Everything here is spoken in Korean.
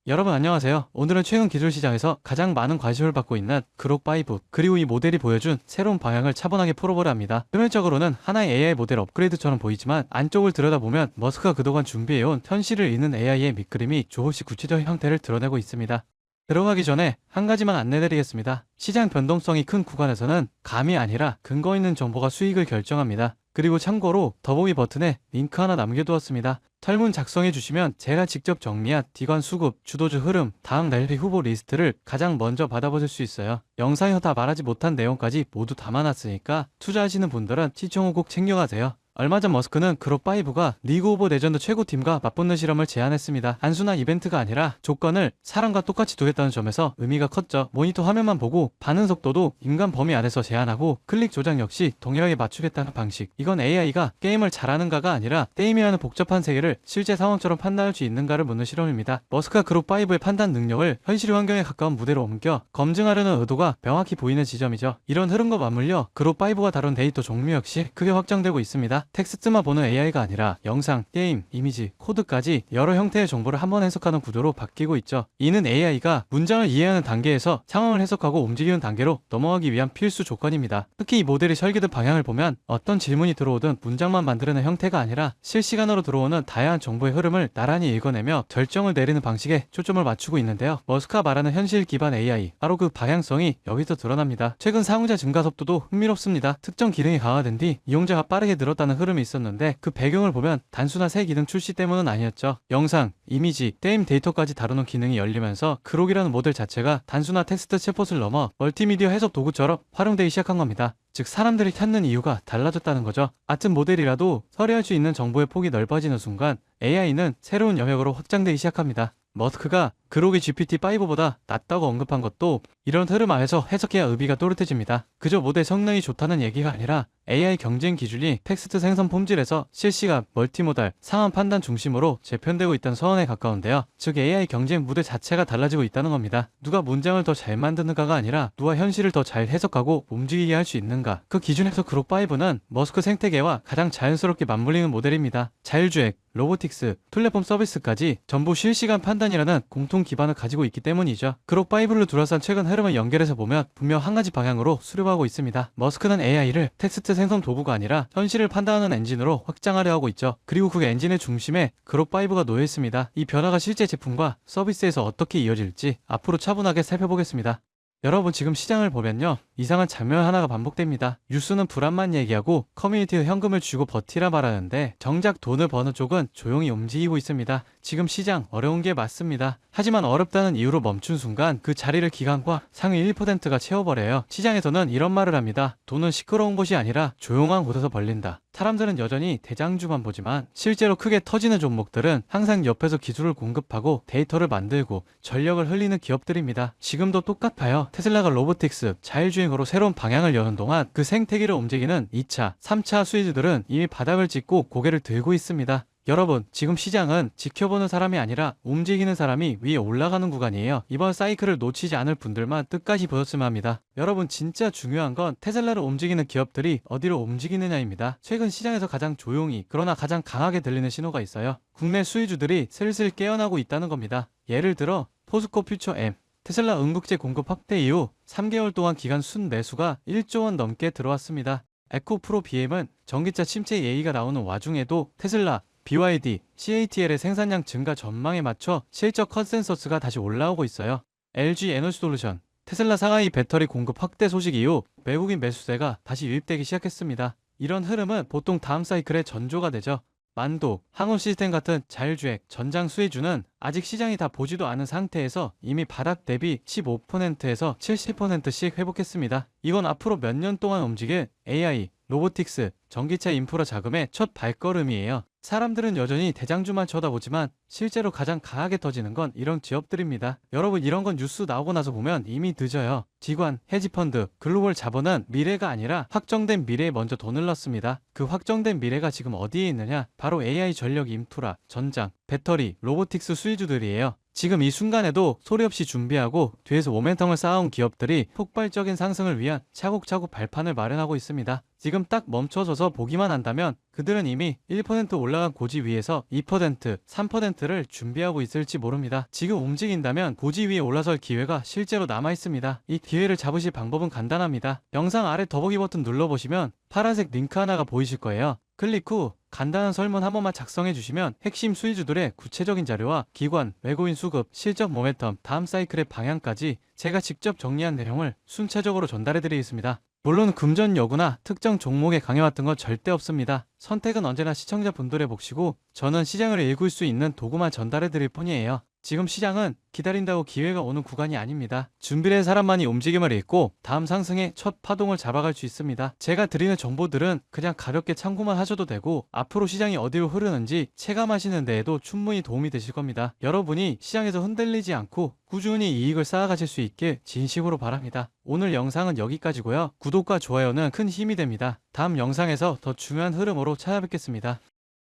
여러분 안녕하세요. 오늘은 최근 기술 시장에서 가장 많은 관심을 받고 있는 그록5 그리고 이 모델이 보여준 새로운 방향을 차분하게 풀어보려 합니다. 표면적으로는 하나의 AI 모델 업그레이드처럼 보이지만 안쪽을 들여다보면 머스크가 그동안 준비해온 현실을 잇는 AI의 밑그림이 조금씩 구체적인 형태를 드러내고 있습니다. 들어가기 전에 한 가지만 안내드리겠습니다. 시장 변동성이 큰 구간에서는 감이 아니라 근거 있는 정보가 수익을 결정합니다. 그리고 참고로 더보기 버튼에 링크 하나 남겨두었습니다. 설문 작성해 주시면 제가 직접 정리한 디관 수급, 주도주 흐름, 다음 날리 후보 리스트를 가장 먼저 받아보실 수 있어요. 영상에서 다 말하지 못한 내용까지 모두 담아놨으니까 투자하시는 분들은 시청 후 꼭 챙겨가세요. 얼마 전 머스크는 그룹5가 리그 오브 레전드 최고팀과 맞붙는 실험을 제안했습니다. 단순한 이벤트가 아니라 조건을 사람과 똑같이 두겠다는 점에서 의미가 컸죠. 모니터 화면만 보고 반응 속도도 인간 범위 안에서 제한하고 클릭 조작 역시 동일하게 맞추겠다는 방식. 이건 AI가 게임을 잘하는가가 아니라 게임이라는 복잡한 세계를 실제 상황처럼 판단할 수 있는가를 묻는 실험입니다. 머스크가 그룹5의 판단 능력을 현실 환경에 가까운 무대로 옮겨 검증하려는 의도가 명확히 보이는 지점이죠. 이런 흐름과 맞물려 그룹5가 다룬 데이터 종류 역시 크게 확장되고 있습니다. 텍스트만 보는 AI가 아니라 영상, 게임, 이미지, 코드까지 여러 형태의 정보를 한 번 해석하는 구조로 바뀌고 있죠. 이는 AI가 문장을 이해하는 단계에서 상황을 해석하고 움직이는 단계로 넘어가기 위한 필수 조건입니다. 특히 이 모델이 설계된 방향을 보면 어떤 질문이 들어오든 문장만 만들어낸 형태가 아니라 실시간으로 들어오는 다양한 정보의 흐름을 나란히 읽어내며 결정을 내리는 방식에 초점을 맞추고 있는데요. 머스크가 말하는 현실 기반 AI, 바로 그 방향성이 여기서 드러납니다. 최근 사용자 증가 속도도 흥미롭습니다. 특정 기능이 강화된 뒤 이용자가 빠르게 늘었다는 흐름이 있었는데 그 배경을 보면 단순한 새 기능 출시 때문은 아니었죠. 영상, 이미지, 게임 데이터까지 다루는 기능이 열리면서 그록이라는 모델 자체가 단순한 텍스트 챗봇을 넘어 멀티미디어 해석 도구처럼 활용되기 시작한 겁니다. 즉 사람들이 찾는 이유가 달라졌다는 거죠. 같은 모델이라도 처리할 수 있는 정보의 폭이 넓어지는 순간 AI는 새로운 영역으로 확장되기 시작합니다. 머스크가 그록이 GPT-5보다 낫다고 언급한 것도 이런 흐름 안에서 해석해야 의미가 또렷해집니다. 그저 모델 성능이 좋다는 얘기가 아니라 AI 경쟁 기준이 텍스트 생성 품질에서 실시간, 멀티모달, 상황 판단 중심으로 재편되고 있다는 서원에 가까운데요. 즉 AI 경쟁 무대 자체가 달라지고 있다는 겁니다. 누가 문장을 더 잘 만드는가가 아니라 누가 현실을 더 잘 해석하고 움직이게 할 수 있는가. 그 기준에서 그록5는 머스크 생태계와 가장 자연스럽게 맞물리는 모델입니다. 자율주행, 로보틱스, 플랫폼 서비스까지 전부 실시간 판단이라는 공통 기반을 가지고 있기 때문이죠. 그록5를 둘러싼 최근 흐름을 연결해서 보면 분명 한 가지 방향으로 수렴하고 있습니다. 머스크는 AI를 텍스트 생성 도구가 아니라 현실을 판단하는 엔진으로 확장하려 하고 있죠. 그리고 그 엔진의 중심에 그록5가 놓여 있습니다. 이 변화가 실제 제품과 서비스에서 어떻게 이어질지 앞으로 차분하게 살펴보겠습니다. 여러분 지금 시장을 보면요, 이상한 장면 하나가 반복됩니다. 뉴스는 불안만 얘기하고 커뮤니티에 현금을 주고 버티라 말하는데 정작 돈을 버는 쪽은 조용히 움직이고 있습니다. 지금 시장 어려운 게 맞습니다. 하지만 어렵다는 이유로 멈춘 순간 그 자리를 기관과 상위 1%가 채워버려요. 시장에서는 이런 말을 합니다. 돈은 시끄러운 곳이 아니라 조용한 곳에서 벌린다. 사람들은 여전히 대장주만 보지만 실제로 크게 터지는 종목들은 항상 옆에서 기술을 공급하고 데이터를 만들고 전력을 흘리는 기업들입니다. 지금도 똑같아요. 테슬라가 로보틱스, 자율주행으로 새로운 방향을 여는 동안 그 생태계를 움직이는 2차, 3차 수혜주들은 이미 바닥을 찍고 고개를 들고 있습니다. 여러분, 지금 시장은 지켜보는 사람이 아니라 움직이는 사람이 위에 올라가는 구간이에요. 이번 사이클을 놓치지 않을 분들만 끝까지 보셨으면 합니다. 여러분, 진짜 중요한 건 테슬라를 움직이는 기업들이 어디로 움직이느냐입니다. 최근 시장에서 가장 조용히 그러나 가장 강하게 들리는 신호가 있어요. 국내 수혜주들이 슬슬 깨어나고 있다는 겁니다. 예를 들어 포스코 퓨처 M, 테슬라 응급제 공급 확대 이후 3개월 동안 기간 순매수가 1조 원 넘게 들어왔습니다. 에코프로 BM은 전기차 침체 예의가 나오는 와중에도 테슬라, BYD, CATL의 생산량 증가 전망에 맞춰 실적 컨센서스가 다시 올라오고 있어요. LG 에너지솔루션, 테슬라 상하이 배터리 공급 확대 소식 이후 외국인 매수세가 다시 유입되기 시작했습니다. 이런 흐름은 보통 다음 사이클의 전조가 되죠. 만도, 항운 시스템 같은 자율주행, 전장 수혜주는 아직 시장이 다 보지도 않은 상태에서 이미 바닥 대비 15%에서 70%씩 회복했습니다. 이건 앞으로 몇 년 동안 움직일 AI, 로보틱스, 전기차 인프라 자금의 첫 발걸음이에요. 사람들은 여전히 대장주만 쳐다보지만 실제로 가장 강하게 터지는 건 이런 기업들입니다. 여러분, 이런 건 뉴스 나오고 나서 보면 이미 늦어요. 기관, 헤지펀드, 글로벌 자본은 미래가 아니라 확정된 미래에 먼저 돈을 넣습니다. 그 확정된 미래가 지금 어디에 있느냐? 바로 AI 전력 인프라, 전장, 배터리, 로보틱스 수혜주들이에요. 지금 이 순간에도 소리 없이 준비하고 뒤에서 모멘텀을 쌓아온 기업들이 폭발적인 상승을 위한 차곡차곡 발판을 마련하고 있습니다. 지금 딱 멈춰서서 보기만 한다면 그들은 이미 1% 올라간 고지 위에서 2%, 3%를 준비하고 있을지 모릅니다. 지금 움직인다면 고지 위에 올라설 기회가 실제로 남아 있습니다. 이 기회를 잡으실 방법은 간단합니다. 영상 아래 더보기 버튼 눌러보시면 파란색 링크 하나가 보이실 거예요. 클릭 후 간단한 설문 한 번만 작성해 주시면 핵심 수혜주들의 구체적인 자료와 기관, 외국인 수급, 실적 모멘텀, 다음 사이클의 방향까지 제가 직접 정리한 내용을 순차적으로 전달해 드리겠습니다. 물론 금전 여부나 특정 종목에 강해왔던 건 절대 없습니다. 선택은 언제나 시청자분들의 몫이고 저는 시장을 읽을 수 있는 도구만 전달해 드릴 뿐이에요. 지금 시장은 기다린다고 기회가 오는 구간이 아닙니다. 준비를 한 사람만이 움직임을 읽고 다음 상승의 첫 파동을 잡아갈 수 있습니다. 제가 드리는 정보들은 그냥 가볍게 참고만 하셔도 되고 앞으로 시장이 어디로 흐르는지 체감하시는 데에도 충분히 도움이 되실 겁니다. 여러분이 시장에서 흔들리지 않고 꾸준히 이익을 쌓아가실 수 있길 진심으로 바랍니다. 오늘 영상은 여기까지고요. 구독과 좋아요는 큰 힘이 됩니다. 다음 영상에서 더 중요한 흐름으로 찾아뵙겠습니다.